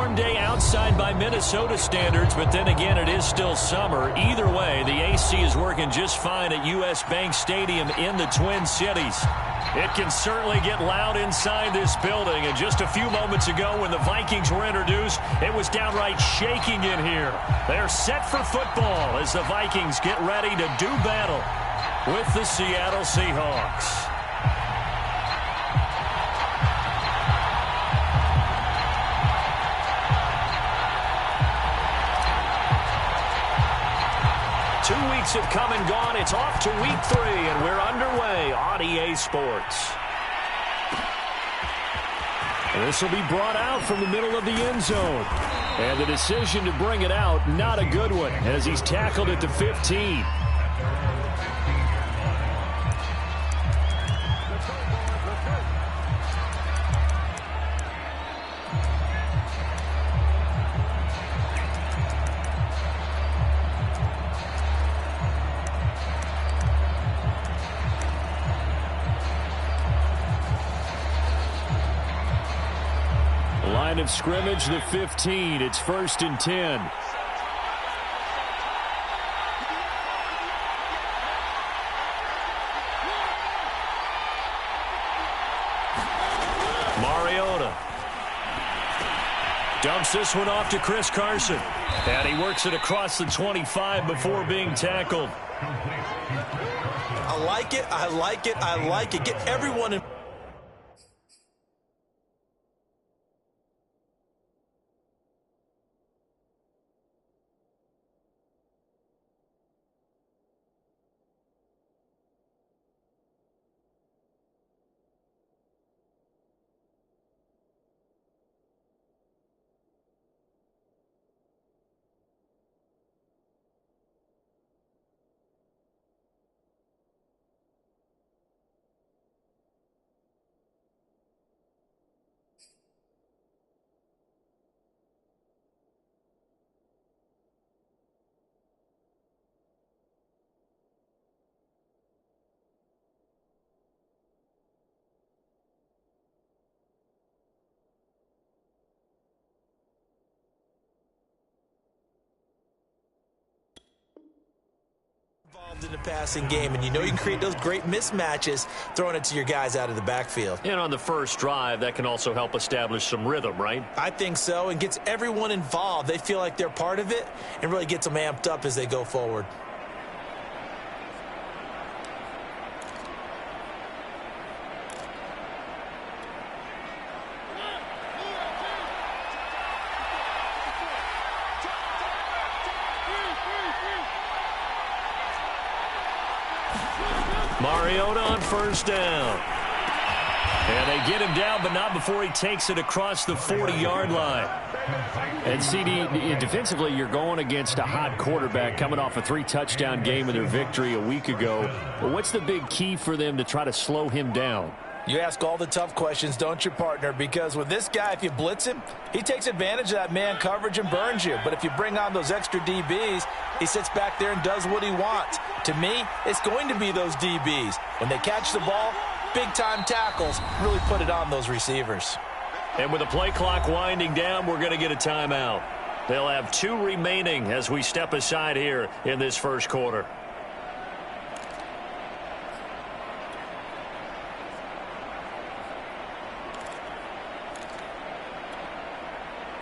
warm day outside by Minnesota standards, but then again, it is still summer. Either way, the AC is working just fine at U.S. Bank Stadium in the Twin Cities. It can certainly get loud inside this building, and just a few moments ago when the Vikings were introduced, it was downright shaking in here. They're set for football as the Vikings get ready to do battle with the Seattle Seahawks. Have come and gone. It's off to week 3, and we're underway on EA Sports. And this will be brought out from the middle of the end zone. And the decision to bring it out, not a good one, as he's tackled at the 15. Line of scrimmage, the 15. It's 1st and 10. Mariota dumps this one off to Chris Carson. And he works it across the 25 before being tackled. I like it. I like it. I like it. Get everyone in. In the passing game, and you know you can create those great mismatches throwing it to your guys out of the backfield. And on the first drive, that can also help establish some rhythm, right? I think so, and gets everyone involved. They feel like they're part of it and really gets them amped up as they go forward. Mariota on 1st down. And they get him down, but not before he takes it across the 40-yard line. And CD, defensively, you're going against a hot quarterback coming off a 3-touchdown game in their victory a week ago. Well, what's the big key for them to try to slow him down? You ask all the tough questions, don't you, partner? Because with this guy, if you blitz him, he takes advantage of that man coverage and burns you. But if you bring on those extra DBs, he sits back there and does what he wants. To me, it's going to be those DBs. When they catch the ball, big-time tackles really put it on those receivers. And with the play clock winding down, we're going to get a timeout. They'll have 2 remaining as we step aside here in this first quarter.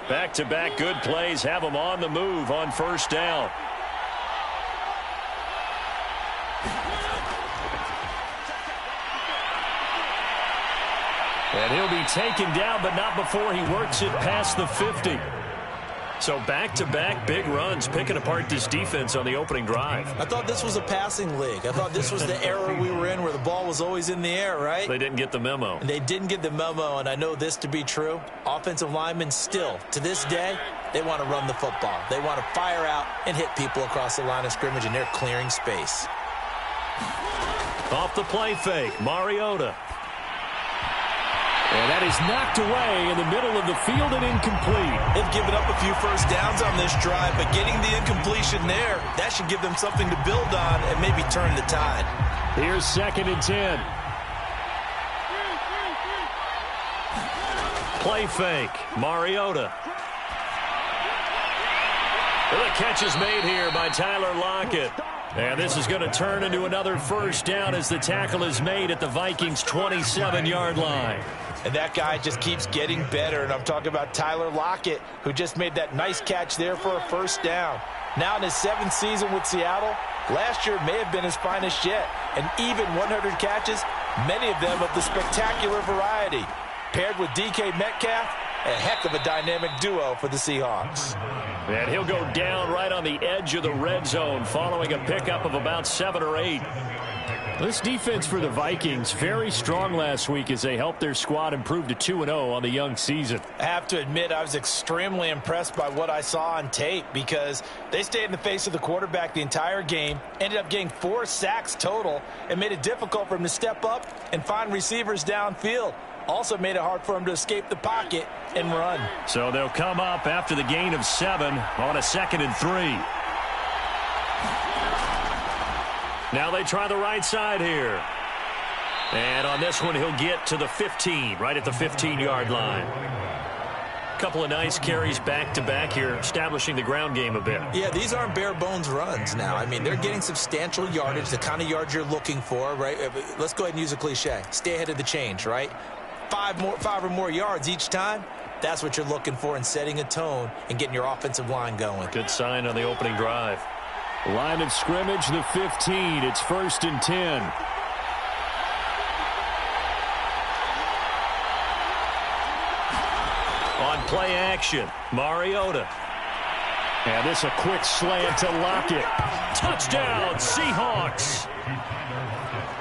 Back-to-back good plays have them on the move on 1st down. And he'll be taken down, but not before he works it past the 50. So back-to-back big runs, picking apart this defense on the opening drive. I thought this was a passing league. I thought this was the era we were in where the ball was always in the air, right? They didn't get the memo. And they didn't get the memo, and I know this to be true. Offensive linemen still, to this day, they want to run the football. They want to fire out and hit people across the line of scrimmage, and they're clearing space. Off the play fake, Mariota. And that is knocked away in the middle of the field and incomplete. They've given up a few first downs on this drive, but getting the incompletion there, that should give them something to build on and maybe turn the tide. Here's 2nd and 10. Play fake, Mariota. Well, the catch is made here by Tyler Lockett. And this is going to turn into another first down as the tackle is made at the Vikings' 27-yard line. And that guy just keeps getting better. And I'm talking about Tyler Lockett, who just made that nice catch there for a first down. Now in his 7th season with Seattle, last year may have been his finest yet. And even 100 catches, many of them of the spectacular variety. Paired with DK Metcalf, a heck of a dynamic duo for the Seahawks. And he'll go down right on the edge of the red zone following a pickup of about 7 or 8. This defense for the Vikings, very strong last week as they helped their squad improve to 2-0 on the young season. I have to admit, I was extremely impressed by what I saw on tape because they stayed in the face of the quarterback the entire game, ended up getting 4 sacks total, and made it difficult for him to step up and find receivers downfield. Also made it hard for him to escape the pocket and run. So they'll come up after the gain of 7 on a 2nd and 3. Now they try the right side here. And on this one, he'll get to the 15, right at the 15-yard line. Couple of nice carries back-to-back here, establishing the ground game a bit. Yeah, these aren't bare-bones runs now. I mean, they're getting substantial yardage, the kind of yards you're looking for, right? Let's go ahead and use a cliche. Stay ahead of the change, right? 5 or more yards each time, that's what you're looking for in setting a tone and getting your offensive line going. Good sign on the opening drive. Line of scrimmage, the 15. It's 1st and 10. On play action, Mariota. And this a quick slant to Lockett. Touchdown, Seahawks.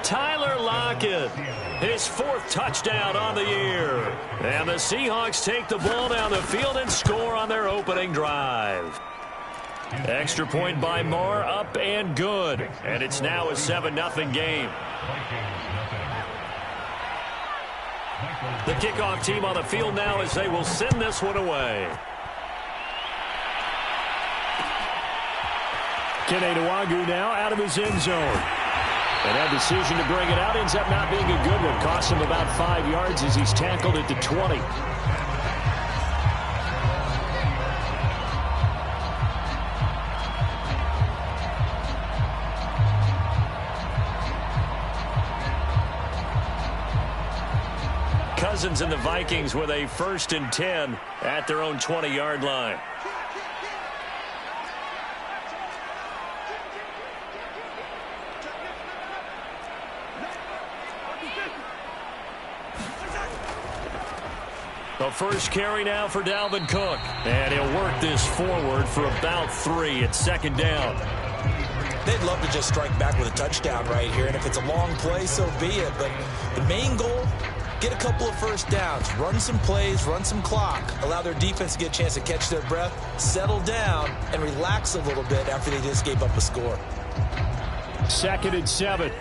Tyler Lockett, his 4th touchdown on the year. And the Seahawks take the ball down the field and score on their opening drive. Extra point by Moore, up and good. And it's now a 7-0 game. The kickoff team on the field now as they will send this one away. Kene Nwangwu now out of his end zone. And that decision to bring it out ends up not being a good one. Costs him about 5 yards as he's tackled at the 20. Cousins and the Vikings with a 1st and 10 at their own 20-yard line. The first carry now for Dalvin Cook. And he'll work this forward for about 3 at 2nd down. They'd love to just strike back with a touchdown right here. And if it's a long play, so be it. But the main goal, get a couple of first downs, run some plays, run some clock, allow their defense to get a chance to catch their breath, settle down, and relax a little bit after they just gave up a score. 2nd and 7.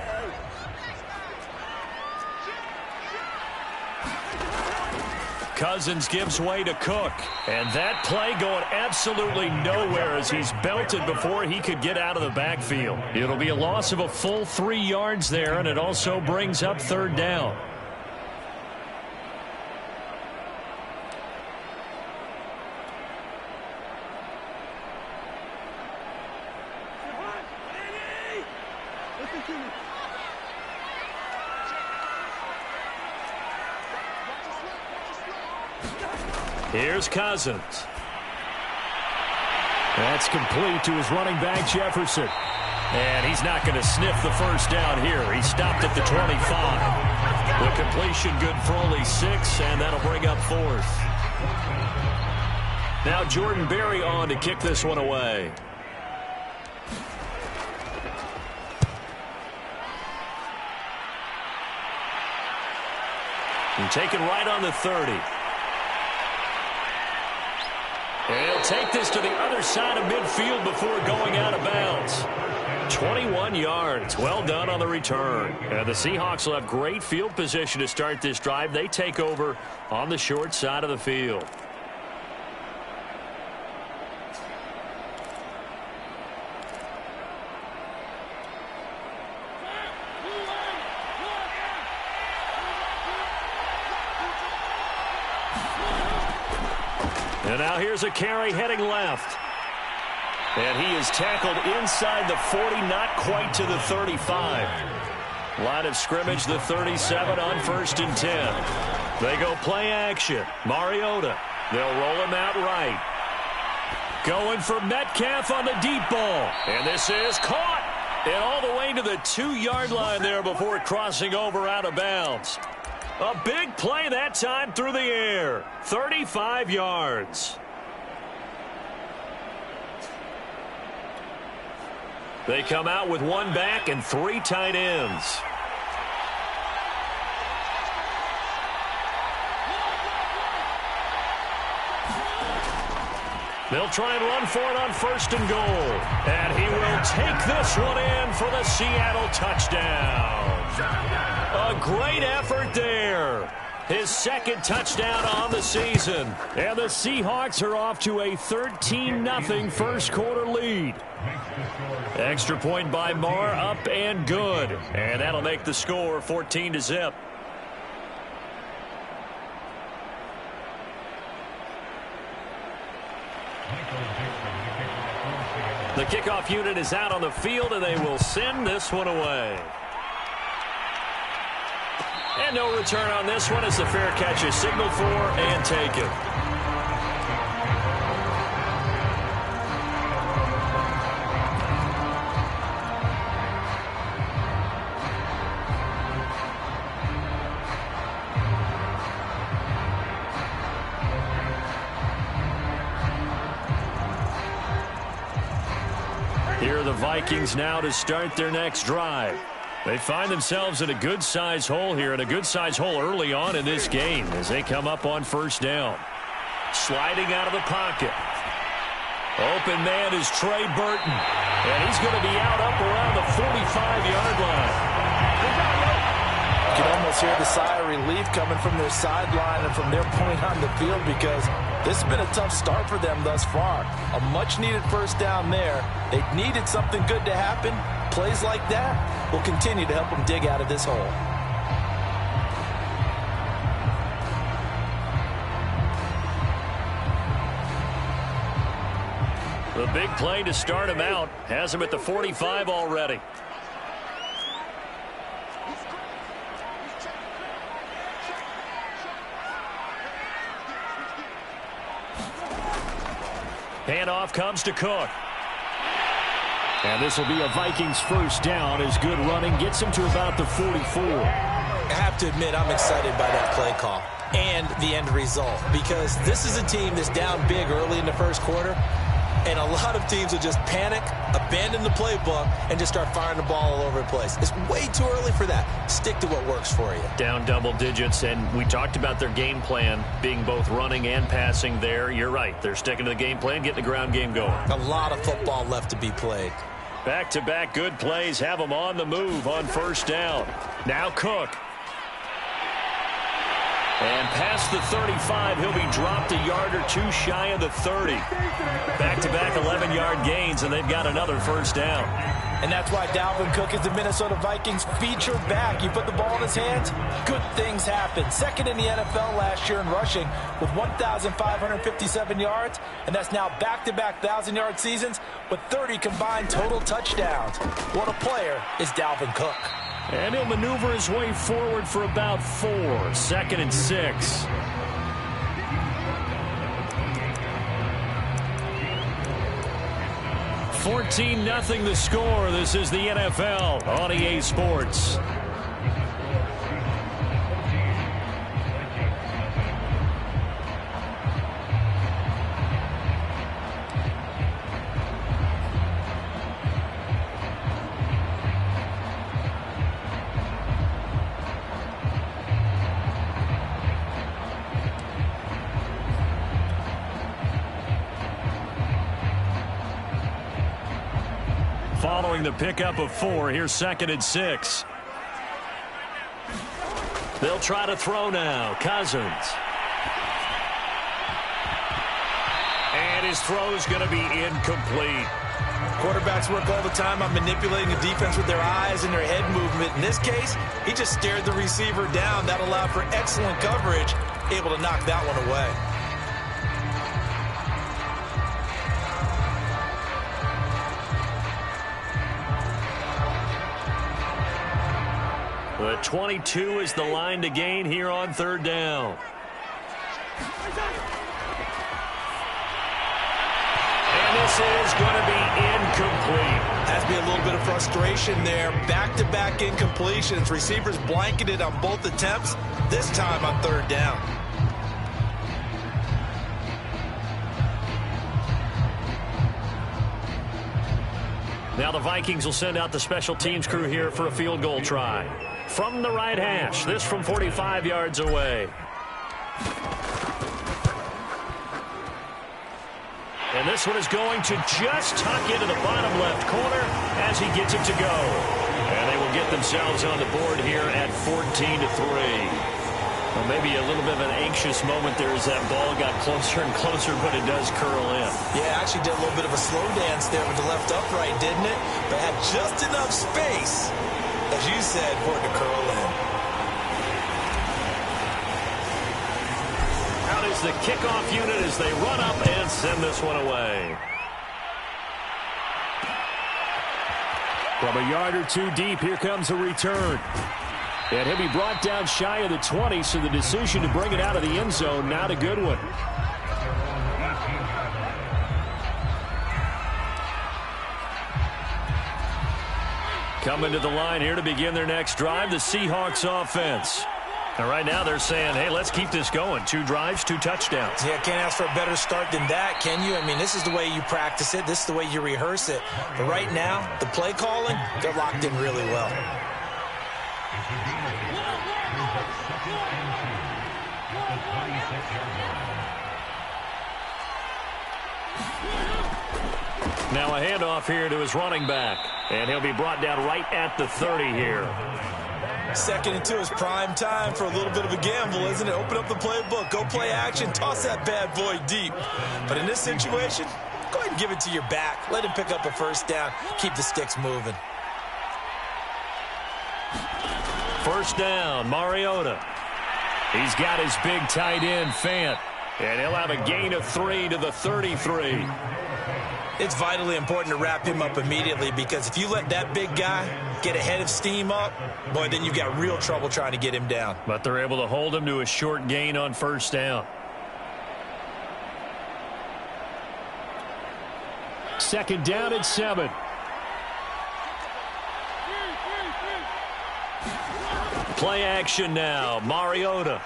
Cousins gives way to Cook. And that play going absolutely nowhere as he's belted before he could get out of the backfield. It'll be a loss of a full 3 yards there, and it also brings up 3rd down. Here's Cousins. That's complete to his running back, Jefferson. And he's not going to sniff the first down here. He stopped at the 25. The completion good for only 6, and that'll bring up 4th. Now Jordan Berry on to kick this one away. And taken right on the 30. And he'll take this to the other side of midfield before going out of bounds. 21 yards. Well done on the return. And the Seahawks will have great field position to start this drive. They take over on the short side of the field. And now here's a carry heading left. And he is tackled inside the 40, not quite to the 35. Line of scrimmage, the 37 on 1st and 10. They go play action. Mariota. They'll roll him out right. Going for Metcalf on the deep ball. And this is caught. And all the way to the 2-yard line there before crossing over out of bounds. A big play that time through the air. 35 yards. They come out with 1 back and 3 tight ends. They'll try and run for it on 1st and goal. And he will take this one in for the Seattle touchdown. A great effort there. His 2nd touchdown on the season. And the Seahawks are off to a 13-0 first quarter lead. Extra point by Marr, up and good. And that'll make the score 14-0. The kickoff unit is out on the field, and they will send this one away. And no return on this one as the fair catch is signaled for and taken. Here are the Vikings now to start their next drive. They find themselves in a good-sized hole here, and a good-sized hole early on in this game as they come up on 1st down. Sliding out of the pocket. Open man is Trey Burton, and he's going to be out up around the 45-yard line. You can almost hear the sigh of relief coming from their sideline and from their point on the field, because this has been a tough start for them thus far. A much-needed 1st down there. They needed something good to happen. Plays like that will continue to help them dig out of this hole. The big play to start him out has him at the 45 already. Handoff comes to Cook. And this will be a Vikings 1st down as good running gets him to about the 44. I have to admit, I'm excited by that play call and the end result, because this is a team that's down big early in the 1st quarter, and a lot of teams will just panic, abandon the playbook, and just start firing the ball all over the place. It's way too early for that. Stick to what works for you. Down double digits, and we talked about their game plan being both running and passing there. You're right. They're sticking to the game plan, getting the ground game going. A lot of football left to be played. Back-to-back good plays have them on the move on 1st down. Now Cook. And past the 35, he'll be dropped a yard or two shy of the 30. Back-to-back 11-yard gains, and they've got another 1st down. And that's why Dalvin Cook is the Minnesota Vikings feature back. You put the ball in his hands, good things happen. 2nd in the NFL last year in rushing with 1,557 yards, and that's now back-to-back 1,000-yard seasons with 30 combined total touchdowns. What a player is Dalvin Cook. And he'll maneuver his way forward for about 4. 2nd and 6. $14-0 the score. This is the NFL on EA Sports. Following the pickup of 4, here's 2nd and 6. They'll try to throw now. Cousins. And his throw's going to be incomplete. Quarterbacks work all the time on manipulating the defense with their eyes and their head movement. In this case, he just stared the receiver down. That allowed for excellent coverage, able to knock that one away. But 22 is the line to gain here on third down. And this is going to be incomplete. Has to be a little bit of frustration there. Back-to-back incompletions. Receivers blanketed on both attempts, this time on third down. Now the Vikings will send out the special teams crew here for a field goal try. From the right hash, this from 45 yards away. And this one is going to just tuck into the bottom left corner as he gets it to go. And they will get themselves on the board here at 14-3. Well, maybe a little bit of an anxious moment there as that ball got closer and closer, but it does curl in. Yeah, actually did a little bit of a slow dance there with the left upright, didn't it? But had just enough space, as you said, for it to curl in. Out is the kickoff unit as they run up and send this one away. From a yard or two deep, here comes a return. And he'll be brought down shy of the 20, so the decision to bring it out of the end zone, not a good one. Coming to the line here to begin their next drive, the Seahawks offense. And right now they're saying, hey, let's keep this going. 2 drives, 2 touchdowns. Yeah, can't ask for a better start than that, can you? I mean, this is the way you practice it. This is the way you rehearse it. But right now, the play calling, they're locked in really well. Now a handoff here to his running back. And he'll be brought down right at the 30 here. 2nd and 2 is prime time for a little bit of a gamble, isn't it? Open up the playbook, go play action, toss that bad boy deep. But in this situation, go ahead and give it to your back. Let him pick up a first down. Keep the sticks moving. First down, Mariota. He's got his big tight end, Fant. And he'll have a gain of 3 to the 33. It's vitally important to wrap him up immediately, because if you let that big guy get a head of steam up, boy, then you've got real trouble trying to get him down. But they're able to hold him to a short gain on first down. 2nd down and 7. Play action now. Mariota.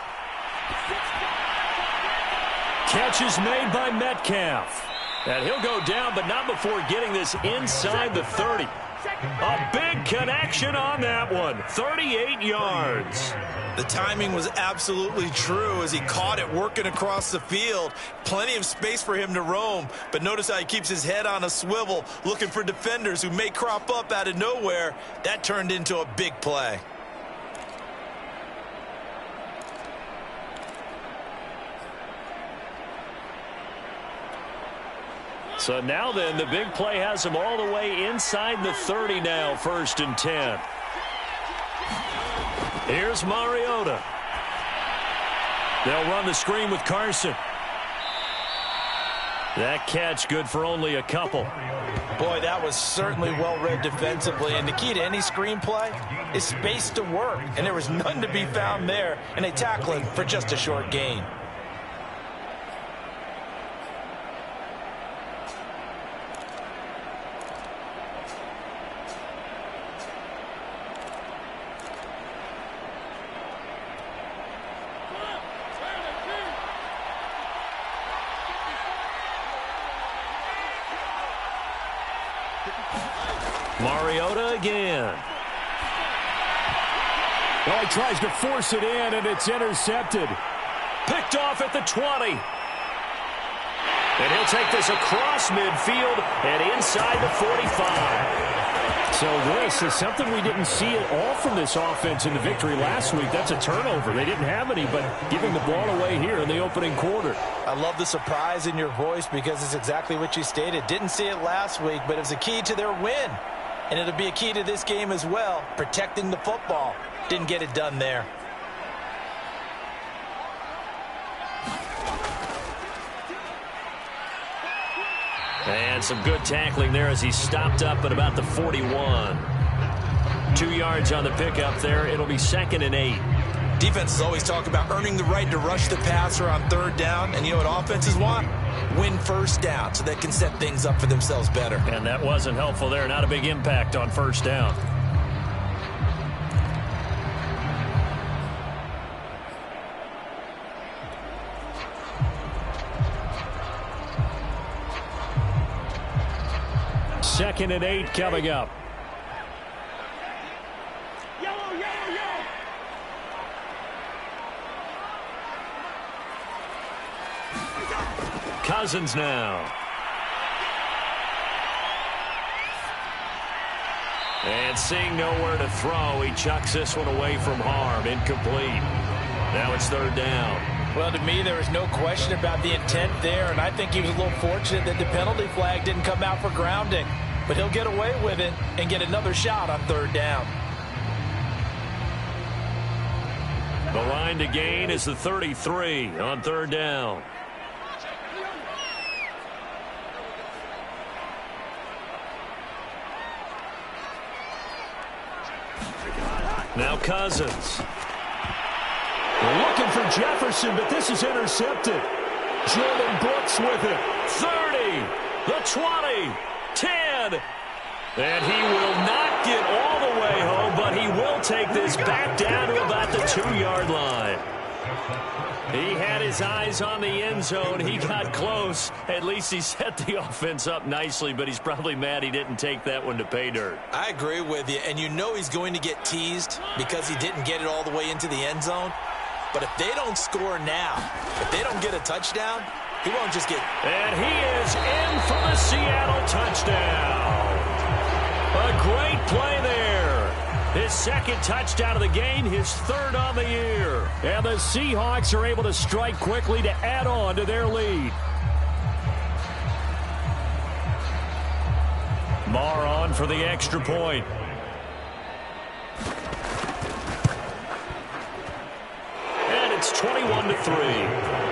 Catch is made by Metcalf. And he'll go down, but not before getting this inside the 30. A big connection on that one. 38 yards. The timing was absolutely true as he caught it working across the field. Plenty of space for him to roam. But notice how he keeps his head on a swivel, looking for defenders who may crop up out of nowhere. That turned into a big play. So now then, the big play has him all the way inside the 30 now, 1st and 10. Here's Mariota. They'll run the screen with Carson. That catch good for only a couple. Boy, that was certainly well-read defensively. And the key to any screenplay is space to work. And there was none to be found there. And they tackle him for just a short gain. Mariota again. Well, he tries to force it in, and it's intercepted. Picked off at the 20. And he'll take this across midfield and inside the 45. So this is something we didn't see at all from this offense in the victory last week. That's a turnover. They didn't have any, but giving the ball away here in the opening quarter. I love the surprise in your voice, because it's exactly what you stated. Didn't see it last week, but it was a key to their win. And it'll be a key to this game as well, protecting the football. Didn't get it done there. And some good tackling there as he stopped up at about the 41. 2 yards on the pickup there. It'll be 2nd and 8. Defenses always talk about earning the right to rush the passer on 3rd down. And you know what offenses want? Win 1st down so they can set things up for themselves better. And that wasn't helpful there. Not a big impact on 1st down. Second and 8 coming up. Cousins now. And seeing nowhere to throw, he chucks this one away from harm. Incomplete. Now it's 3rd down. Well, to me, there was no question about the intent there, and I think he was a little fortunate that the penalty flag didn't come out for grounding. But he'll get away with it and get another shot on 3rd down. The line to gain is the 33 on 3rd down. Now Cousins. Looking for Jefferson, but this is intercepted. Jordan Brooks with it. 30, the 20, 10. And he will not get all the way home, but he will take this back down to about the 2-yard line. He had his eyes on the end zone. He got close. At least he set the offense up nicely, but he's probably mad he didn't take that one to pay dirt. I agree with you, and you know he's going to get teased because he didn't get it all the way into the end zone. But if they don't score now, if they don't get a touchdown, he won't just get... And he is in for the Seattle touchdown. A great play there. His 2nd touchdown of the game, his 3rd on the year. And the Seahawks are able to strike quickly to add on to their lead. Marr on for the extra point. And it's 21-3.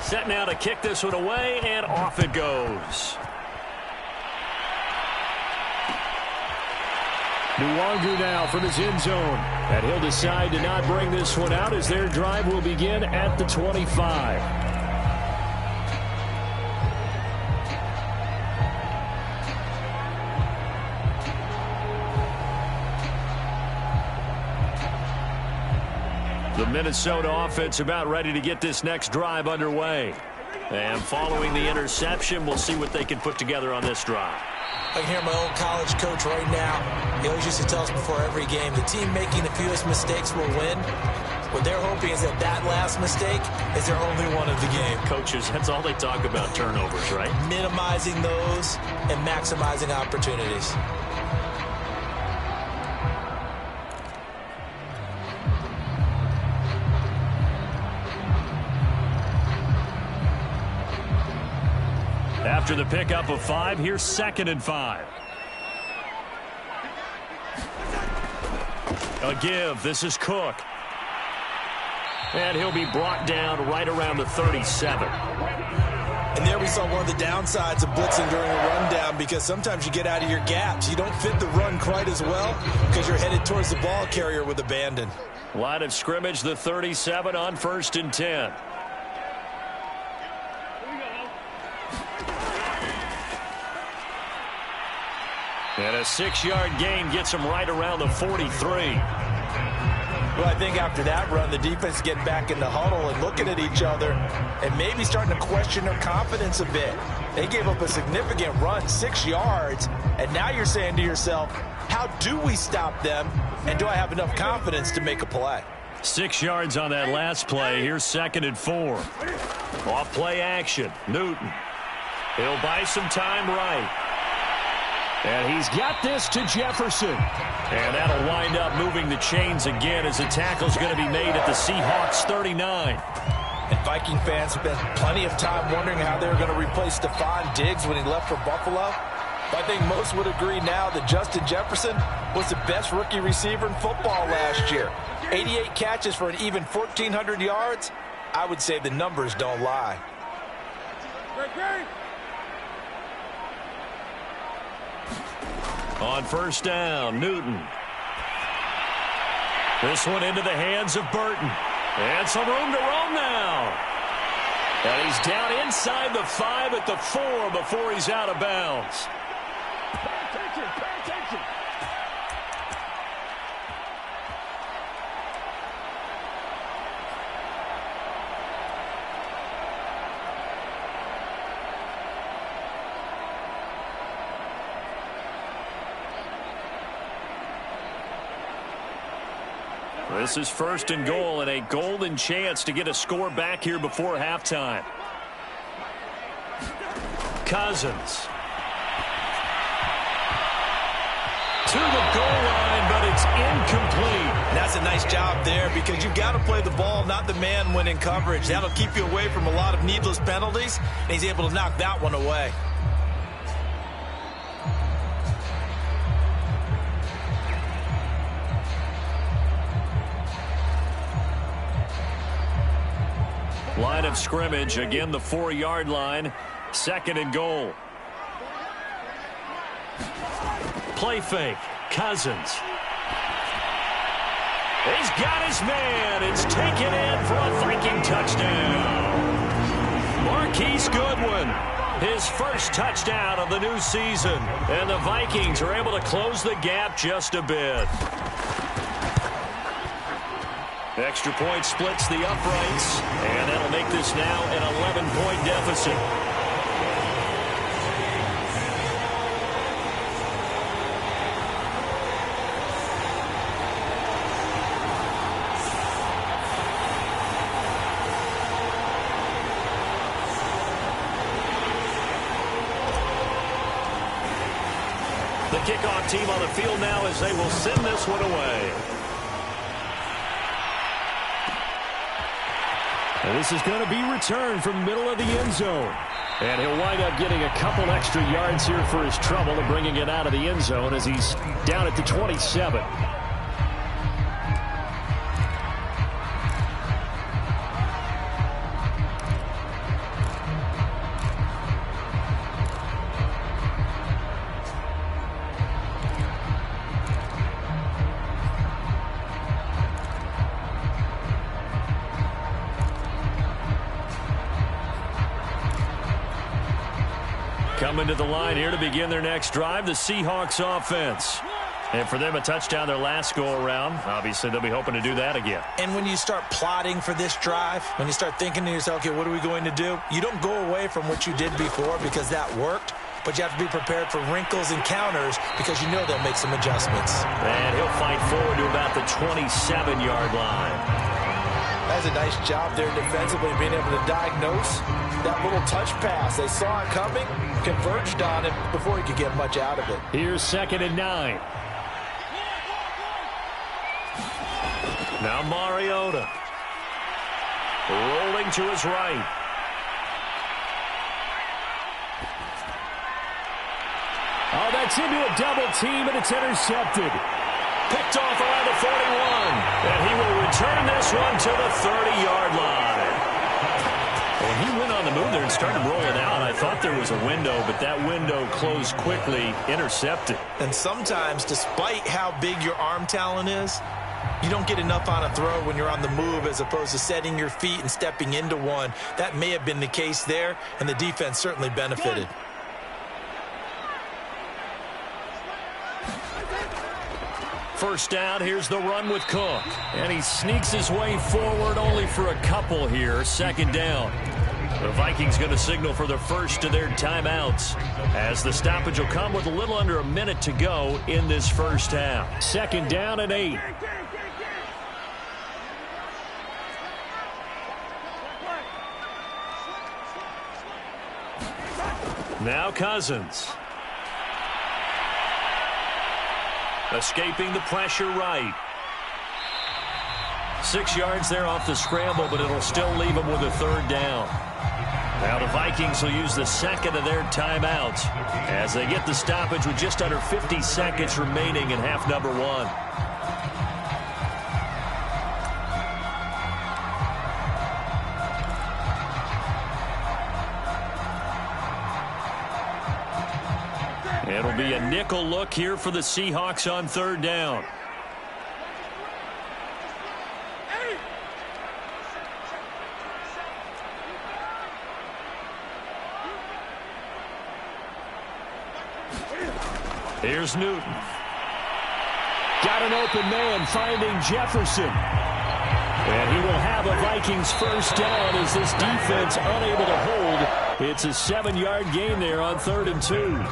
Set now to kick this one away, and off it goes. Nwangu now from his end zone. And he'll decide to not bring this one out as their drive will begin at the 25. The Minnesota offense about ready to get this next drive underway. And following the interception, we'll see what they can put together on this drive. I can hear my old college coach right now. He always used to tell us before every game, the team making the fewest mistakes will win. What they're hoping is that that last mistake is their only one of the game. Coaches, that's all they talk about, turnovers, right? Minimizing those and maximizing opportunities. After the pickup of 5, here's 2nd and 5. A give. This is Cook. And he'll be brought down right around the 37. And there we saw one of the downsides of blitzing during a rundown, because sometimes you get out of your gaps. You don't fit the run quite as well because you're headed towards the ball carrier with abandon. Line of scrimmage, the 37 on 1st and 10. And a 6-yard gain gets him right around the 43. Well, I think after that run, the defense get back in the huddle and looking at each other and maybe starting to question their confidence a bit. They gave up a significant run, 6 yards, and now you're saying to yourself, how do we stop them, and do I have enough confidence to make a play? 6 yards on that last play. Here's 2nd and 4. Off play action. Newton. He'll buy some time right. And he's got this to Jefferson. And that'll wind up moving the chains again as the tackle's going to be made at the Seahawks 39. And Viking fans spent plenty of time wondering how they were going to replace Stephon Diggs when he left for Buffalo. I think most would agree now that Justin Jefferson was the best rookie receiver in football last year. 88 catches for an even 1,400 yards. I would say the numbers don't lie. On first down, Newton. This one into the hands of Burton. And some room to roam now. And he's down inside the 5 at the 4 before he's out of bounds. Pay attention. This is first and goal and a golden chance to get a score back here before halftime. Cousins. To the goal line, but it's incomplete. And that's a nice job there because you've got to play the ball, not the man when in coverage. That'll keep you away from a lot of needless penalties, and he's able to knock that one away. Line of scrimmage, again the 4-yard line, second and goal. Play fake, Cousins. He's got his man. It's taken in for a Viking touchdown. Marquise Goodwin, his first touchdown of the new season. And the Vikings are able to close the gap just a bit. Extra point splits the uprights, and that'll make this now an 11-point deficit. The kickoff team on the field now as they will send this one away. And this is going to be returned from the middle of the end zone. And he'll wind up getting a couple extra yards here for his trouble and bringing it out of the end zone as he's down at the 27. Coming to the line here to begin their next drive, the Seahawks offense. And for them, a touchdown their last go-around. Obviously, they'll be hoping to do that again. And when you start plotting for this drive, when you start thinking to yourself, okay, what are we going to do? You don't go away from what you did before because that worked, but you have to be prepared for wrinkles and counters because you know they'll make some adjustments. And he'll fight forward to about the 27-yard line. That's a nice job there defensively, being able to diagnose that little touch pass. They saw it coming, converged on it before he could get much out of it. Here's 2nd and 9. Now Mariota. Rolling to his right. Oh, that's into a double team, and it's intercepted. Picked off around the 41. And he will return this one to the 30-yard line. Well, he went on the move there and started rolling out. I thought there was a window, but that window closed quickly, intercepted. And sometimes, despite how big your arm talent is, you don't get enough on a throw when you're on the move as opposed to setting your feet and stepping into one. That may have been the case there, and the defense certainly benefited. First down, here's the run with Cook. And he sneaks his way forward only for a couple here. 2nd down. The Vikings going to signal for the first of their timeouts as the stoppage will come with a little under a minute to go in this first half. 2nd down and 8. Now Cousins. Escaping the pressure right. 6 yards there off the scramble, but it'll still leave him with a 3rd down. Now the Vikings will use the second of their timeouts as they get the stoppage with just under 50 seconds remaining in half number one. It'll be a nickel look here for the Seahawks on third down. Here's Newton. Got an open man finding Jefferson. And he will have a Vikings first down as this defense unable to hold. It's a 7-yard gain there on 3rd and 2.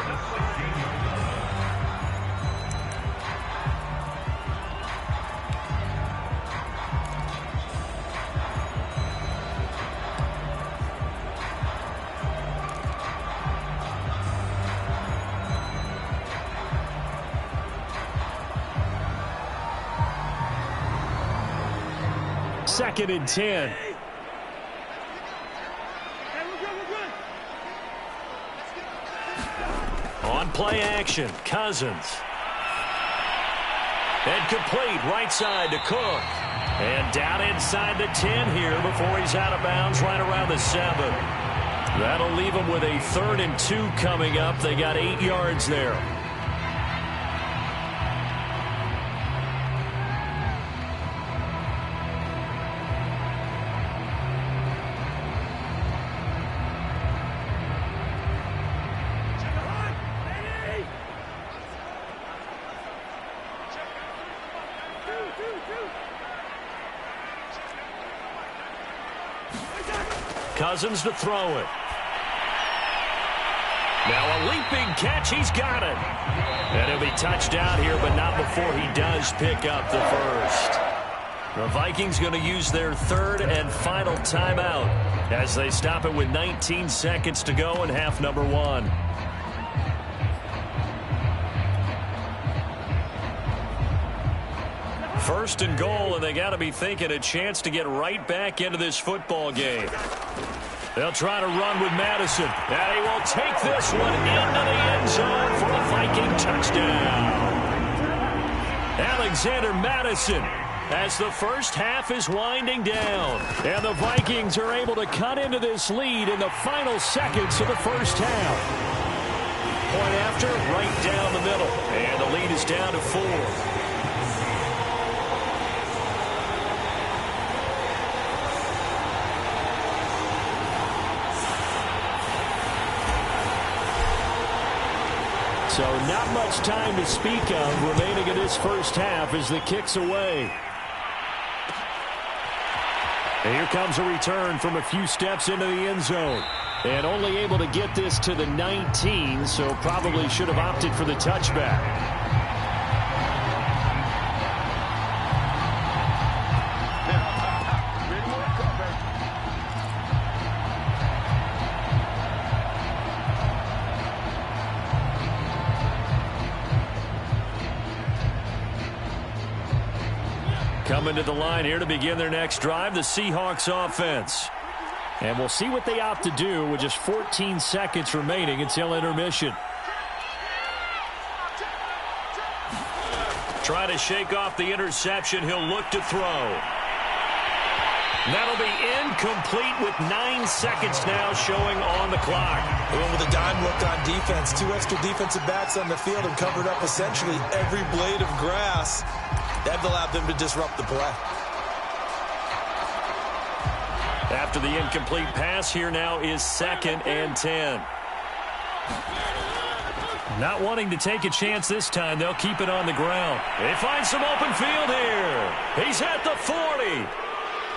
Second and 10. On play action, Cousins. And complete right side to Cook. And down inside the 10 here before he's out of bounds right around the 7. That'll leave him with a 3rd and 2 coming up. They got 8 yards there. Cousins to throw it. Now a leaping catch. He's got it. And he'll be touchdown here, but not before he does pick up the first. The Vikings going to use their 3rd and final timeout as they stop it with 19 seconds to go in half number one. First and goal, and they got to be thinking a chance to get right back into this football game. They'll try to run with Madison, and he will take this one into the end zone for a Viking touchdown. Alexander Madison, as the first half is winding down, and the Vikings are able to cut into this lead in the final seconds of the first half. Point after, right down the middle, and the lead is down to 4. So not much time to speak of remaining in this first half as the kick's away. And here comes a return from a few steps into the end zone. And only able to get this to the 19, so probably should have opted for the touchback. Coming to the line here to begin their next drive, the Seahawks offense. And we'll see what they opt to do with just 14 seconds remaining until intermission. Try to shake off the interception. He'll look to throw. That'll be incomplete with 9 seconds now showing on the clock. They went with a dime look on defense. 2 extra defensive backs on the field and covered up essentially every blade of grass. That allowed them to disrupt the play. After the incomplete pass, here now is 2nd and 10. Not wanting to take a chance this time, they'll keep it on the ground. They find some open field here. He's at the 40,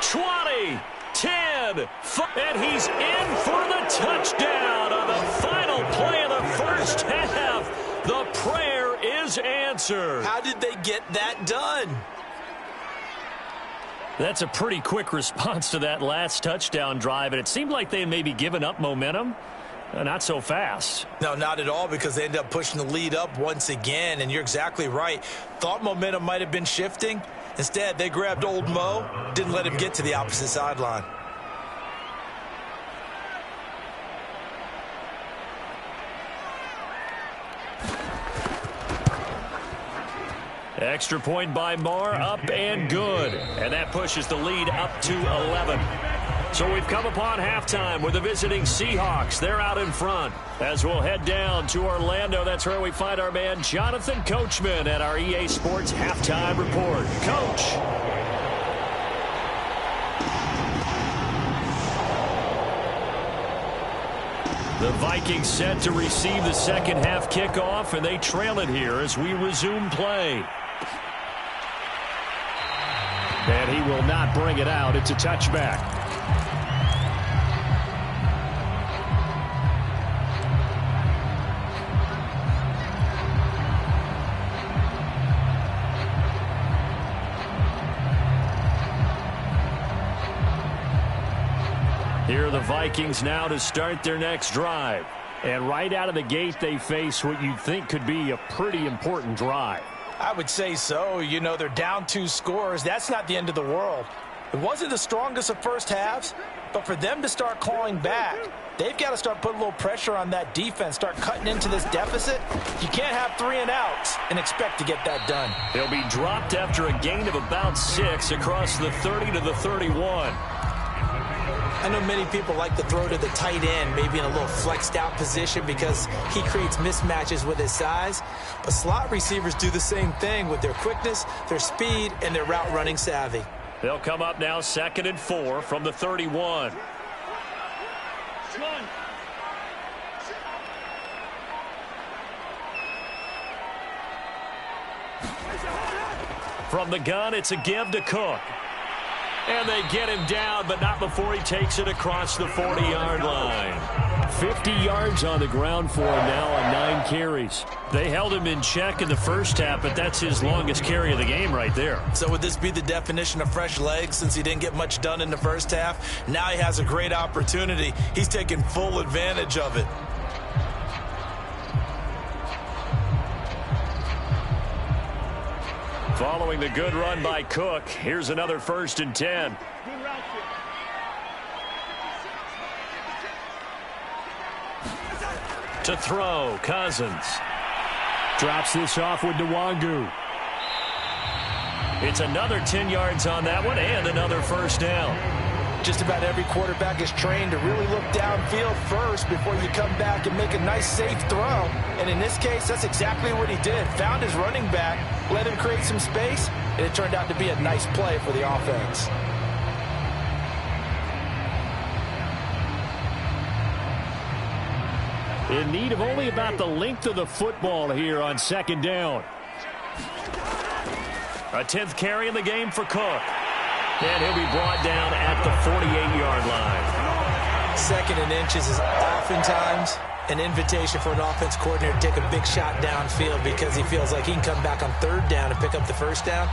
20, 10, and he's in for the touchdown on the final play of the first half. The prayer is answered. How did they get that done? That's a pretty quick response to that last touchdown drive, and it seemed like they had maybe given up momentum. Not so fast. No, not at all, because they ended up pushing the lead up once again, and you're exactly right. Thought momentum might have been shifting. Instead, they grabbed old Mo, didn't let him get to the opposite sideline. Extra point by Marr, up and good. And that pushes the lead up to 11. So we've come upon halftime with the visiting Seahawks. They're out in front. As we'll head down to Orlando, that's where we find our man Jonathan Coachman at our EA Sports Halftime Report. Coach. The Vikings set to receive the second half kickoff, and they trail it here as we resume play. And he will not bring it out. It's a touchback. Here are the Vikings now to start their next drive. And right out of the gate, they face what you'd think could be a pretty important drive. I would say so. You know, they're down 2 scores. That's not the end of the world. It wasn't the strongest of first halves, but for them to start clawing back, they've got to start putting a little pressure on that defense, start cutting into this deficit. You can't have 3 and outs and expect to get that done. They'll be dropped after a gain of about 6 across the 30 to the 31. I know many people like to throw to the tight end, maybe in a little flexed out position because he creates mismatches with his size. But slot receivers do the same thing with their quickness, their speed, and their route running savvy. They'll come up now 2nd and 4 from the 31. From the gun, it's a give to Cook. And they get him down, but not before he takes it across the 40-yard line. 50 yards on the ground for him now on 9 carries. They held him in check in the first half, but that's his longest carry of the game right there. So would this be the definition of fresh legs since he didn't get much done in the first half? Now he has a great opportunity. He's taking full advantage of it. Following the good run by Cook, here's another 1st and 10. To throw, Cousins. Drops this off with Nwangu. It's another 10 yards on that one and another 1st down. Just about every quarterback is trained to really look downfield first before you come back and make a nice, safe throw. And in this case, that's exactly what he did. Found his running back, let him create some space, and it turned out to be a nice play for the offense. In need of only about the length of the football here on 2nd down. A 10th carry in the game for Cook. And he'll be brought down at the 48-yard line. 2nd and inches is oftentimes an invitation for an offense coordinator to take a big shot downfield because he feels like he can come back on 3rd down and pick up the 1st down.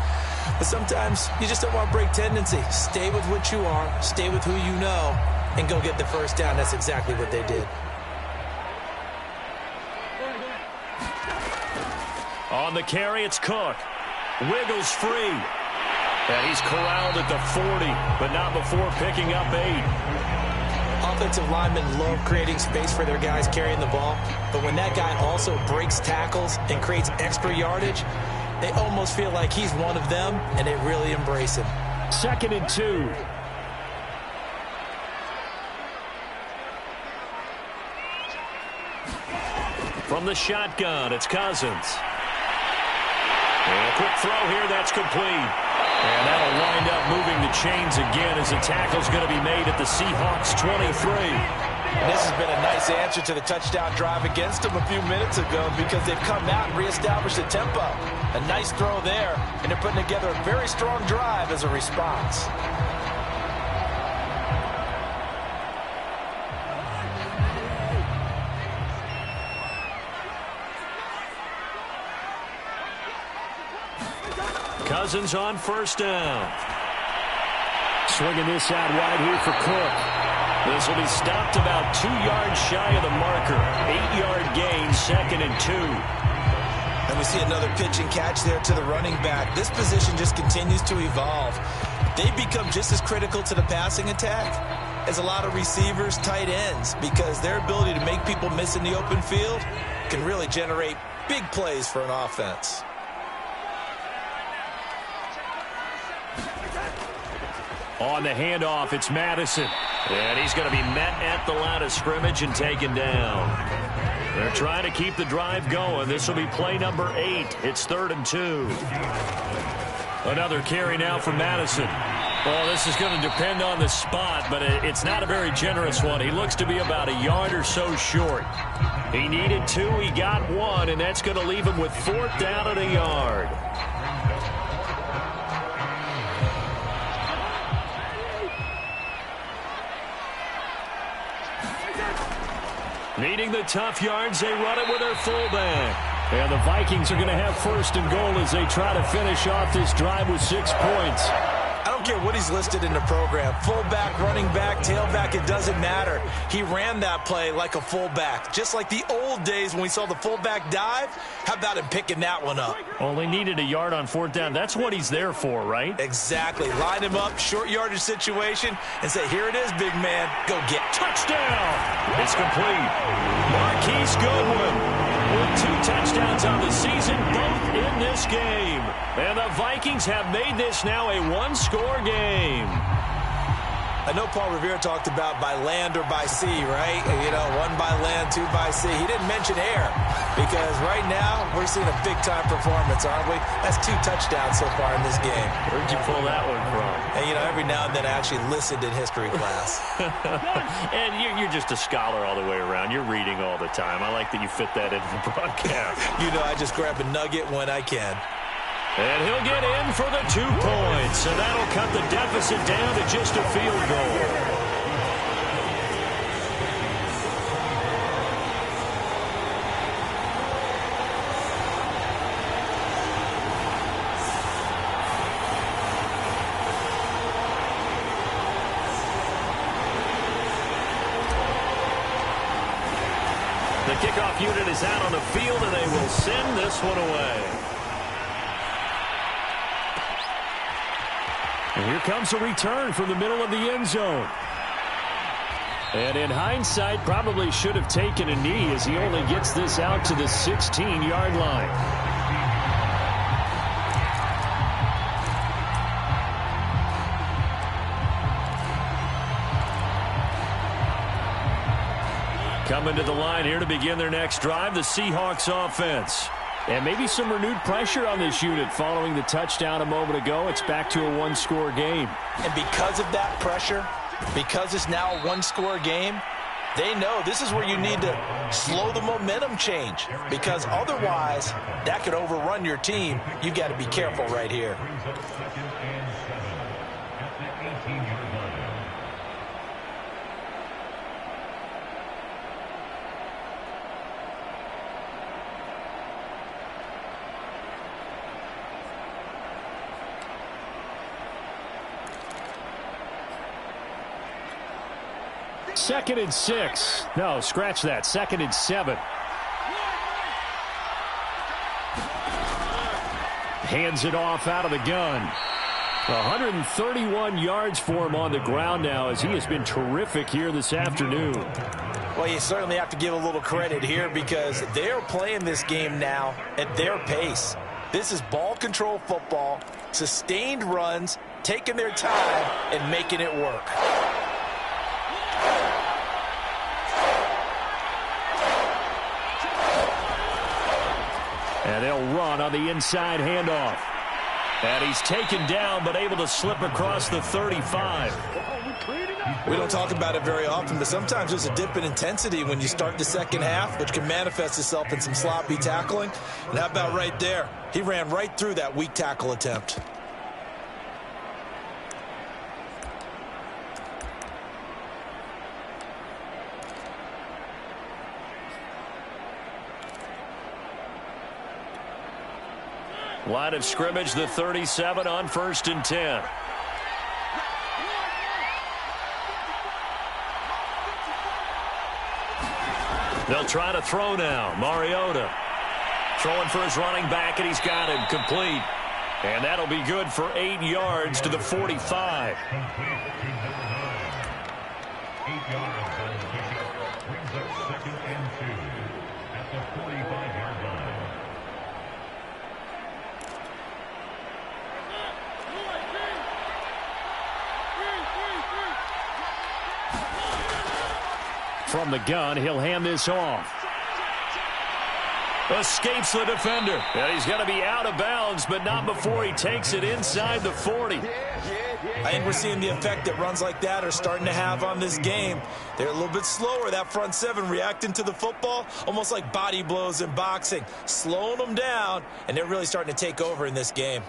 But sometimes you just don't want to break tendency. Stay with what you are, stay with who you know, and go get the 1st down. That's exactly what they did. On the carry, it's Cook. Wiggles free. And he's corralled at the 40, but not before picking up 8. Offensive linemen love creating space for their guys carrying the ball, but when that guy also breaks tackles and creates extra yardage, they almost feel like he's one of them, and they really embrace him. 2nd and 2. From the shotgun, it's Cousins. And a quick throw here, that's complete. And that'll wind up moving the chains again as the tackle's going to be made at the Seahawks 23. And this has been a nice answer to the touchdown drive against them a few minutes ago because they've come out and reestablished the tempo. A nice throw there, and they're putting together a very strong drive as a response. Cousins on 1st down. Swinging this out wide here for Cook. This will be stopped about 2 yards shy of the marker. 8-yard gain, 2nd and 2. And we see another pitch and catch there to the running back. This position just continues to evolve. They become just as critical to the passing attack as a lot of receivers, tight ends, because their ability to make people miss in the open field can really generate big plays for an offense. On the handoff, it's Madison. And he's going to be met at the line of scrimmage and taken down. They're trying to keep the drive going. This will be play number 8. It's 3rd and 2. Another carry now for Madison. Well, this is going to depend on the spot, but it's not a very generous one. He looks to be about a yard or so short. He needed 2. He got 1, and that's going to leave him with 4th down and a yard. Needing the tough yards, they run it with their fullback. And the Vikings are going to have 1st and goal as they try to finish off this drive with 6 points. I don't care what he's listed in the program. Fullback, running back, tailback, it doesn't matter. He ran that play like a fullback. Just like the old days when we saw the fullback dive. How about him picking that one up? Only needed a yard on 4th down. That's what he's there for, right? Exactly. Line him up, short yardage situation, and say, here it is, big man. Go get it. Touchdown! It's complete. Marquise Goodwin with 2 touchdowns on the season, both in this game. And the Vikings have made this now a 1-score game. I know Paul Revere talked about by land or by sea, right? You know, 1 by land, 2 by sea. He didn't mention air because right now we're seeing a big-time performance, aren't we? That's 2 touchdowns so far in this game. Where'd you pull that one from? And, you know, every now and then I actually listened in history class. And you're just a scholar all the way around. You're reading all the time. I like that you fit that into the broadcast. You know, I just grab a nugget when I can. And he'll get in for the 2 points. And that'll cut the deficit down to just a field goal. The kickoff unit is out on the field, and they will send this one away. And here comes a return from the middle of the end zone. And in hindsight, probably should have taken a knee as he only gets this out to the 16-yard line. Coming to the line here to begin their next drive, the Seahawks offense. And maybe some renewed pressure on this unit following the touchdown a moment ago. It's back to a 1-score game. And because of that pressure, because it's now a 1-score game, they know this is where you need to slow the momentum change. Because otherwise, that could overrun your team. You've got to be careful right here. Second and 6. No, scratch that. 2nd and 7. Hands it off out of the gun. 131 yards for him on the ground now as he has been terrific here this afternoon. Well, you certainly have to give a little credit here because they're playing this game now at their pace. This is ball control football, sustained runs, taking their time and making it work. And they'll run on the inside handoff. And he's taken down but able to slip across the 35. We don't talk about it very often, but sometimes there's a dip in intensity when you start the second half, which can manifest itself in some sloppy tackling. And how about right there? He ran right through that weak tackle attempt. Line of scrimmage, the 37 on 1st and 10. They'll try to throw now. Mariota throwing for his running back, and he's got him complete. And that'll be good for 8 yards to the 45. 8 yards on the pickup brings up 2nd and 2 at the 45-yard line. From the gun, he'll hand this off. Escapes the defender. And he's going to be out of bounds, but not before he takes it inside the 40. I think we're seeing the effect that runs like that are starting to have on this game. They're a little bit slower, that front seven, reacting to the football, almost like body blows in boxing, slowing them down, and they're really starting to take over in this game.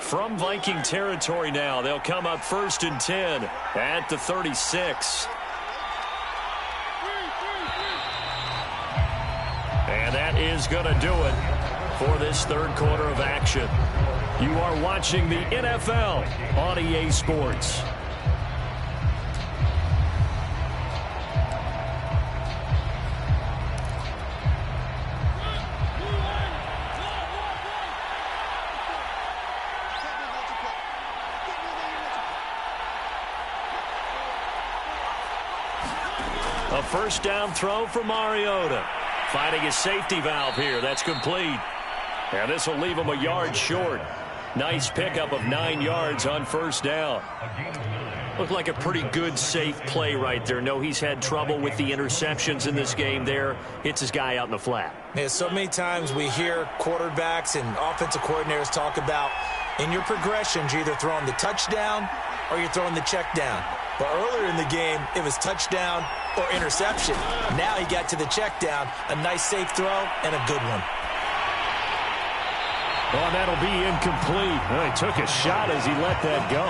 From Viking territory now, they'll come up 1st and 10 at the 36. And that is going to do it for this third quarter of action. You are watching the NFL on EA Sports. A first down throw for Mariota. Finding his safety valve here. That's complete. And this will leave him a yard short. Nice pickup of 9 yards on first down. Looked like a pretty good, safe play right there. No, he's had trouble with the interceptions in this game there. Hits his guy out in the flat. Yeah, so many times we hear quarterbacks and offensive coordinators talk about in your progressions, you're either throwing the touchdown or you're throwing the check down. But earlier in the game, it was touchdown or interception. Now he got to the check down. A nice safe throw and a good one. Well, that'll be incomplete. Well, he took a shot as he let that go.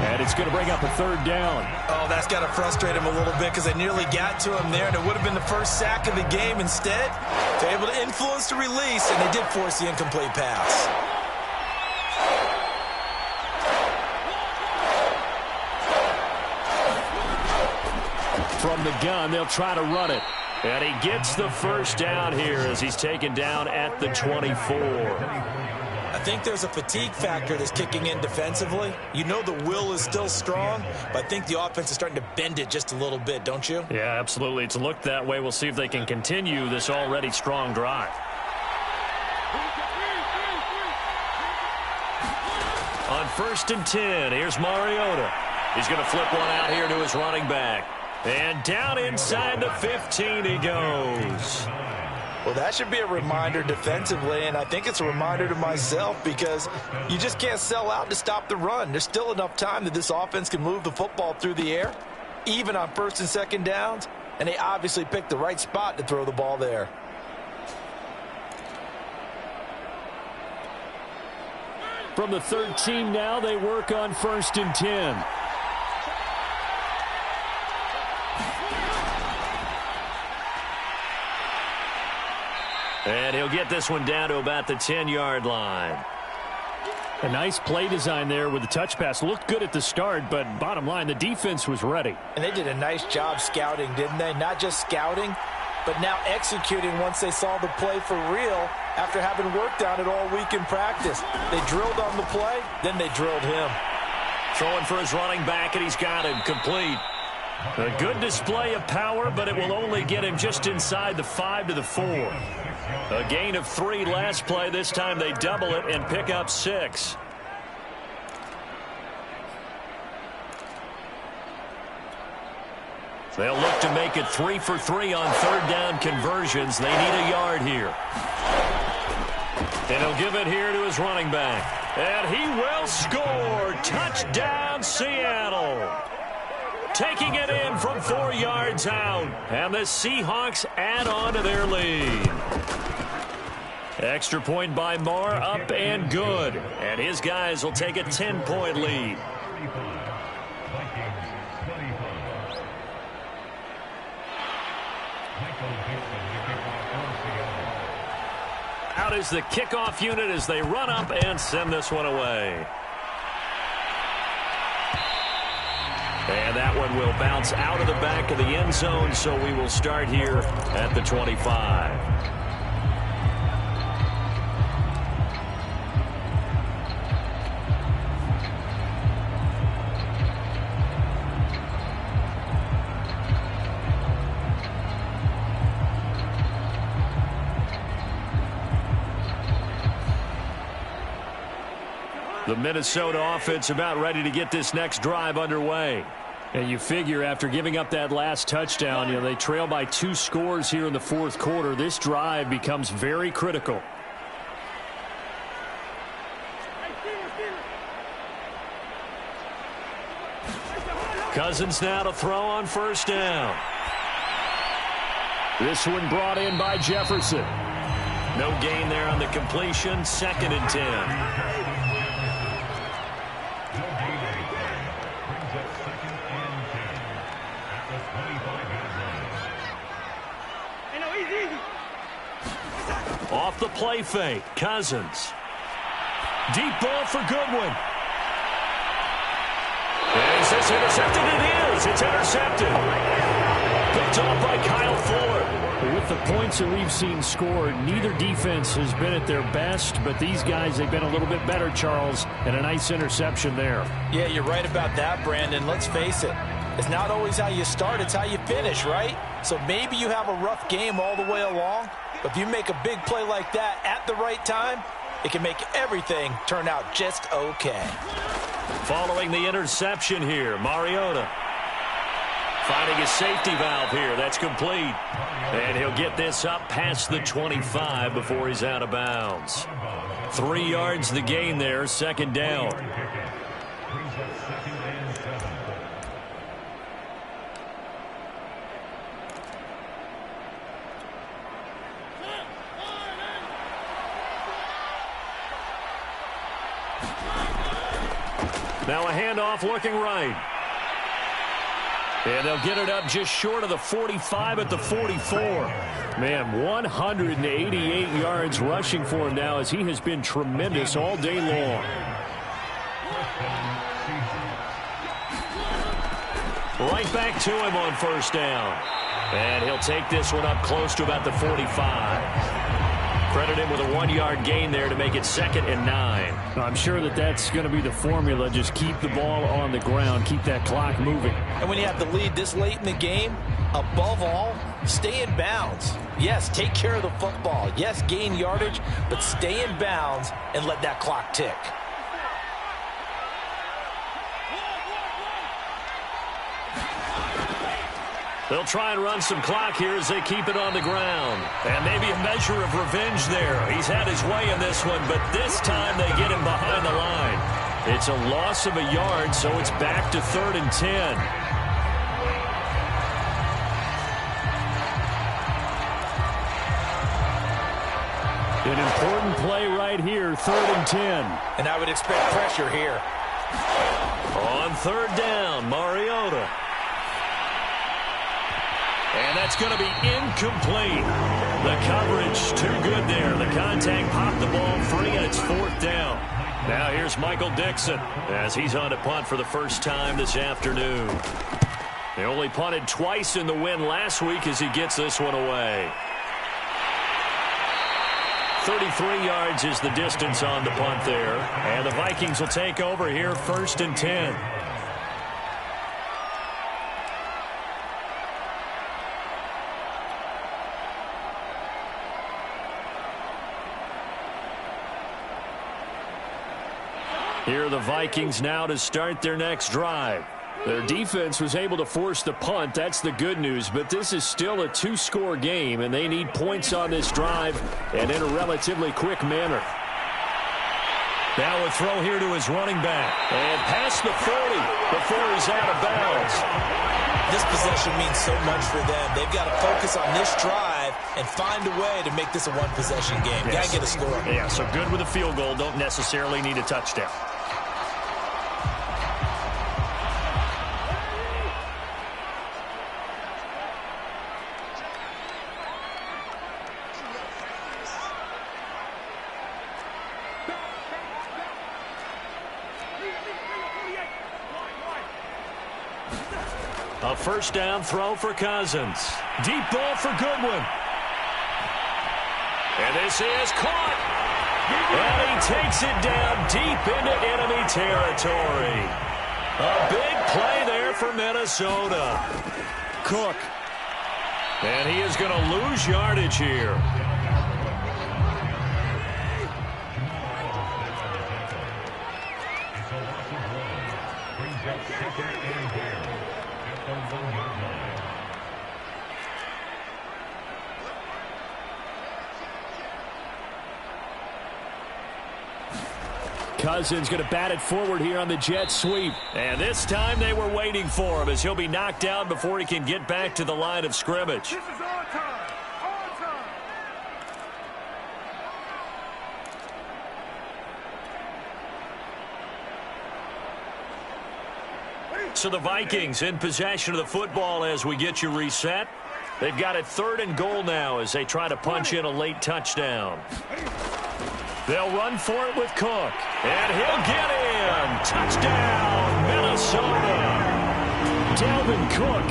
And it's going to bring up a third down. Oh, that's got to frustrate him a little bit because they nearly got to him there, and it would have been the first sack of the game. Instead, they're able to influence the release, and they did force the incomplete pass. From the gun, they'll try to run it. And he gets the first down here as he's taken down at the 24. I think there's a fatigue factor that's kicking in defensively. You know the will is still strong, but I think the offense is starting to bend it just a little bit, don't you? Yeah, absolutely. It's looked that way. We'll see if they can continue this already strong drive. On 1st and 10, here's Mariota. He's going to flip one out here to his running back. And down inside the 15 he goes. Well, that should be a reminder defensively, and I think it's a reminder to myself because you just can't sell out to stop the run. There's still enough time that this offense can move the football through the air, even on 1st and 2nd downs, and they obviously picked the right spot to throw the ball there. From the 13 now, they work on 1st and 10. And he'll get this one down to about the 10-yard line. A nice play design there with the touch pass. Looked good at the start, but bottom line, the defense was ready. And they did a nice job scouting, didn't they? Not just scouting, but now executing once they saw the play for real after having worked on it all week in practice. They drilled on the play, then they drilled him. Throwing for his running back, and he's got him complete. A good display of power, but it will only get him just inside the 5 to the 4. A gain of 3 last play. This time they double it and pick up 6. They'll look to make it 3 for 3 on 3rd down conversions. They need a yard here. And he'll give it here to his running back. And he will score. Touchdown, Seattle. Taking it in from 4 yards out. And the Seahawks add on to their lead. Extra point by Marr, up and good. And his guys will take a 10-point lead. Out is the kickoff unit as they run up and send this one away. And that one will bounce out of the back of the end zone, so we will start here at the 25. The Minnesota offense about ready to get this next drive underway. And you figure after giving up that last touchdown, they trail by 2 scores here in the fourth quarter. This drive becomes very critical. Cousins now to throw on first down. This one brought in by Jefferson. No gain there on the completion. 2nd and 10. Off the play fake, Cousins. Deep ball for Goodwin. Is this intercepted? It is. It's intercepted. Picked off by Kyle Fuller. With the points that we've seen scored, neither defense has been at their best, but these guys, they've been a little bit better, Charles, and a nice interception there. Yeah, you're right about that, Brandon. Let's face it. It's not always how you start, it's how you finish, right? So maybe you have a rough game all the way along, but if you make a big play like that at the right time, it can make everything turn out just okay. Following the interception here, Mariota finding his safety valve here. That's complete. And he'll get this up past the 25 before he's out of bounds. 3 yards the gain there, 2nd down. Now a handoff looking right. And they'll get it up just short of the 45 at the 44. Man, 188 yards rushing for him now as he has been tremendous all day long. Right back to him on first down. And he'll take this one up close to about the 45. Credit him with a 1-yard gain there to make it 2nd and 9. I'm sure that's going to be the formula. Just keep the ball on the ground. Keep that clock moving. And when you have the lead this late in the game, above all, stay in bounds. Yes, take care of the football. Yes, gain yardage, but stay in bounds and let that clock tick. They'll try and run some clock here as they keep it on the ground. And maybe a measure of revenge there. He's had his way in this one, but this time they get him behind the line. It's a loss of a yard, so it's back to 3rd and 10. An important play right here, 3rd and 10. And I would expect pressure here. On 3rd down, Mariota. And that's going to be incomplete. The coverage too good there. The contact popped the ball free, and it's 4th down. Now here's Michael Dixon as he's on to punt for the first time this afternoon. They only punted twice in the win last week as he gets this one away. 33 yards is the distance on the punt there. And the Vikings will take over here 1st and 10. Here are the Vikings now to start their next drive. Their defense was able to force the punt. That's the good news. But this is still a 2-score game, and they need points on this drive and in a relatively quick manner. Now a throw here to his running back. And past the 40 before he's out of bounds. This possession means so much for them. They've got to focus on this drive and find a way to make this a one-possession game. Got to get a score. Yeah, so good with a field goal. Don't necessarily need a touchdown. A first down throw for Cousins. Deep ball for Goodwin. And this is caught. And he takes it down deep into enemy territory. A big play there for Minnesota. Cook. And he is going to lose yardage here. Cousins going to bat it forward here on the jet sweep. And this time they were waiting for him as he'll be knocked down before he can get back to the line of scrimmage. This is our time. Our time. So the Vikings in possession of the football as we get you reset. They've got it 3rd and goal now as they try to punch in a late touchdown. They'll run for it with Cook. And he'll get in. Touchdown, Minnesota. Dalvin Cook,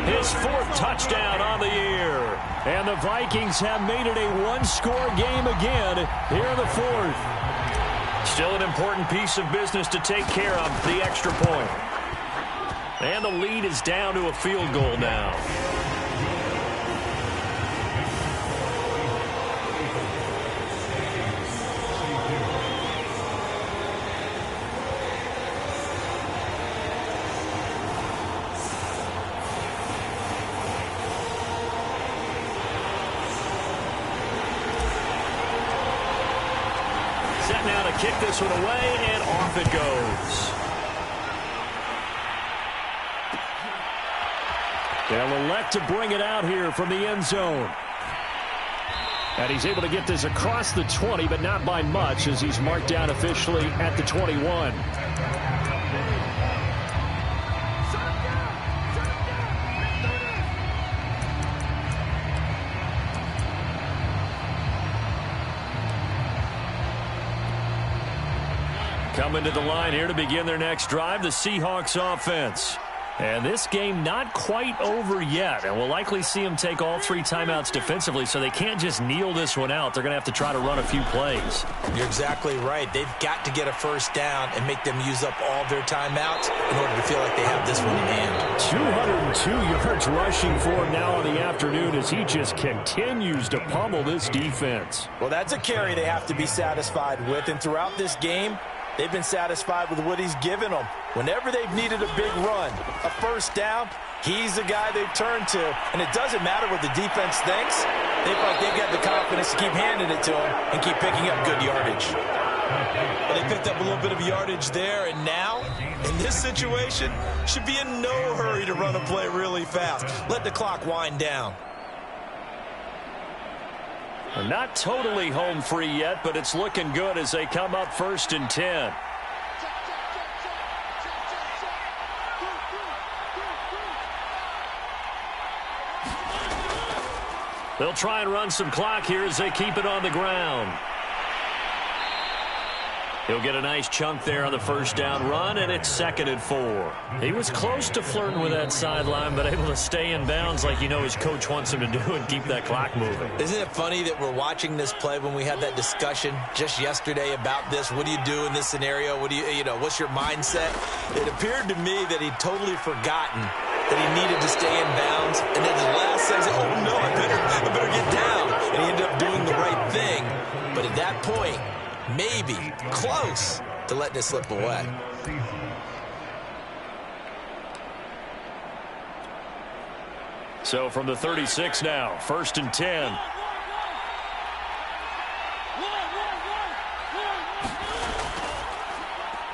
his 4th touchdown on the year. And the Vikings have made it a one-score game again here in the 4th. Still an important piece of business to take care of, the extra point. And the lead is down to a field goal now. Set now to kick this one away, and off it goes. They'll elect to bring it out here from the end zone. And he's able to get this across the 20, but not by much as he's marked down officially at the 21. Coming to the line here to begin their next drive, the Seahawks offense. And this game not quite over yet, and we'll likely see them take all 3 timeouts defensively, so they can't just kneel this one out. They're going to have to try to run a few plays. You're exactly right. They've got to get a first down and make them use up all their timeouts in order to feel like they have this one in hand. 202 yards rushing for him now on the afternoon as he just continues to pummel this defense. Well, that's a carry they have to be satisfied with, and throughout this game, they've been satisfied with what he's given them. Whenever they've needed a big run, a first down, he's the guy they've turned to. And it doesn't matter what the defense thinks. They feel like they've got the confidence to keep handing it to him and keep picking up good yardage. Well, they picked up a little bit of yardage there, and now, in this situation, should be in no hurry to run a play really fast. Let the clock wind down. Not totally home free yet, but it's looking good as they come up 1st and 10. They'll try and run some clock here as they keep it on the ground. He'll get a nice chunk there on the first down run, and it's 2nd and 4. He was close to flirting with that sideline, but able to stay in bounds like you know his coach wants him to do and keep that clock moving. Isn't it funny that we're watching this play when we had that discussion just yesterday about this? What do you do in this scenario? What do you know, what's your mindset? It appeared to me that he'd totally forgotten that he needed to stay in bounds, and then the last second, oh no, I better get down. And he ended up doing the right thing. But at that point, maybe close to letting it slip away. So from the 36 now, 1st and 10.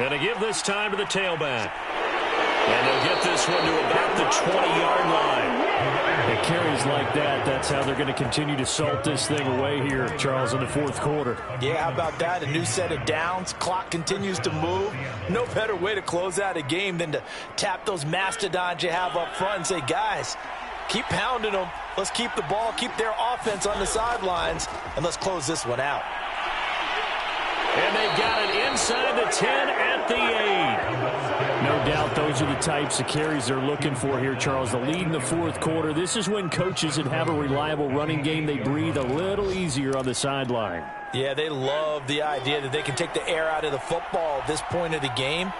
And to give this time to the tailback. And they'll get this one to about the 20-yard line. It carries like that. That's how they're going to continue to salt this thing away here, Charles, in the 4th quarter. Yeah, how about that? A new set of downs. Clock continues to move. No better way to close out a game than to tap those mastodons you have up front and say, guys, keep pounding them. Let's keep the ball, keep their offense on the sidelines, and let's close this one out. And they've got it inside the 10 at the 8. No doubt those are the types of carries they're looking for here, Charles. The lead in the 4th quarter. This is when coaches that have a reliable running game, they breathe a little easier on the sideline. Yeah, they love the idea that they can take the air out of the football at this point of the game.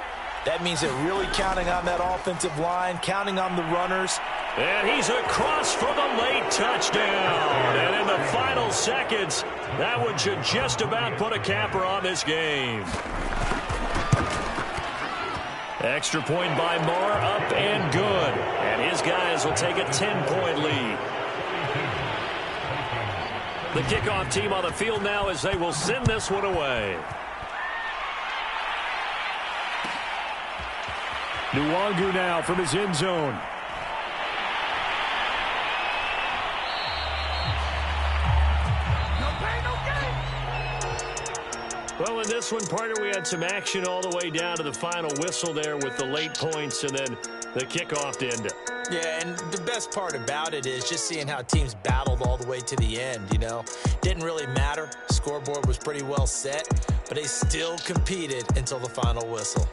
That means they're really counting on that offensive line, counting on the runners. And he's across for the late touchdown. And in the final seconds, that one should just about put a capper on this game. Extra point by Moore, up and good. And his guys will take a 10-point lead. The kickoff team on the field now as they will send this one away. Nwangu now from his end zone. Well, in this one, partner, we had some action all the way down to the final whistle there with the late points and then the kickoff to end it. Yeah, and the best part about it is just seeing how teams battled all the way to the end, you know. Didn't really matter. Scoreboard was pretty well set, but they still competed until the final whistle.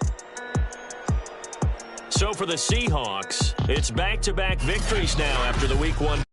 So for the Seahawks, it's back-to-back victories now after the Week 1.